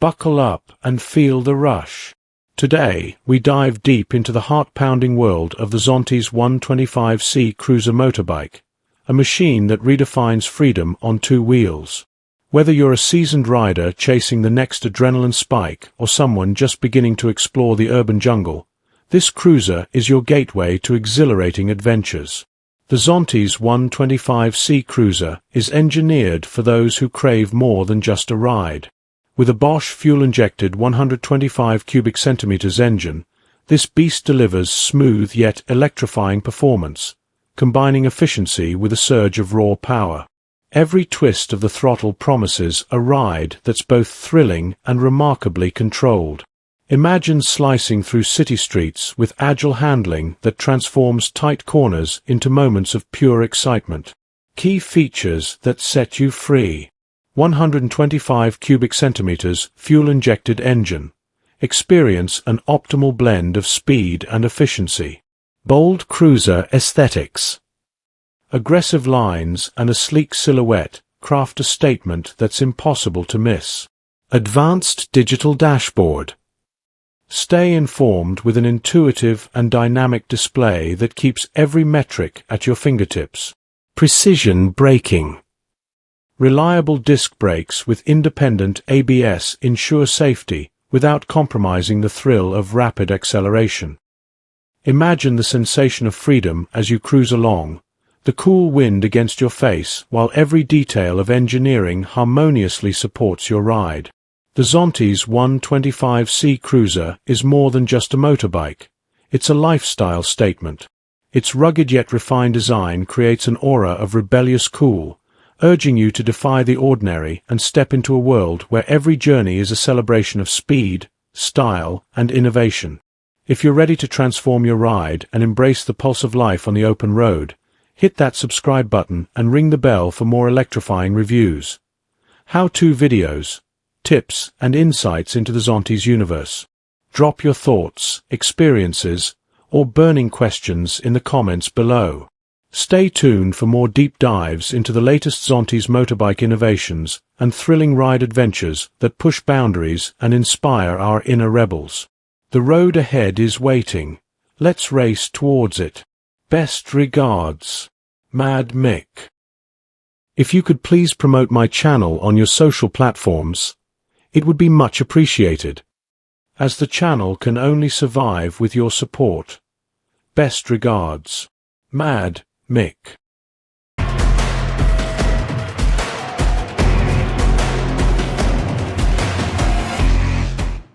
Buckle up and feel the rush. Today, we dive deep into the heart-pounding world of the Zontes 125C cruiser motorbike, a machine that redefines freedom on two wheels. Whether you're a seasoned rider chasing the next adrenaline spike or someone just beginning to explore the urban jungle, this cruiser is your gateway to exhilarating adventures. The Zontes 125C cruiser is engineered for those who crave more than just a ride. With a Bosch fuel-injected 125 cubic centimeters engine, this beast delivers smooth yet electrifying performance, combining efficiency with a surge of raw power. Every twist of the throttle promises a ride that's both thrilling and remarkably controlled. Imagine slicing through city streets with agile handling that transforms tight corners into moments of pure excitement. Key features that set you free. 125 cubic centimeters fuel-injected engine. Experience an optimal blend of speed and efficiency. Bold cruiser aesthetics. Aggressive lines and a sleek silhouette craft a statement that's impossible to miss. Advanced digital dashboard. Stay informed with an intuitive and dynamic display that keeps every metric at your fingertips. Precision braking. Reliable disc brakes with independent ABS ensure safety without compromising the thrill of rapid acceleration. Imagine the sensation of freedom as you cruise along, the cool wind against your face while every detail of engineering harmoniously supports your ride. The Zontes 125C cruiser is more than just a motorbike. It's a lifestyle statement. Its rugged yet refined design creates an aura of rebellious cool, urging you to defy the ordinary and step into a world where every journey is a celebration of speed, style, and innovation. If you're ready to transform your ride and embrace the pulse of life on the open road, hit that subscribe button and ring the bell for more electrifying reviews. How-to videos, tips, and insights into the Zontes universe. Drop your thoughts, experiences, or burning questions in the comments below. Stay tuned for more deep dives into the latest Zontes motorbike innovations and thrilling ride adventures that push boundaries and inspire our inner rebels. The road ahead is waiting. Let's race towards it. Best regards, Mad Mick. If you could please promote my channel on your social platforms, it would be much appreciated, as the channel can only survive with your support. Best regards, Mad Mick.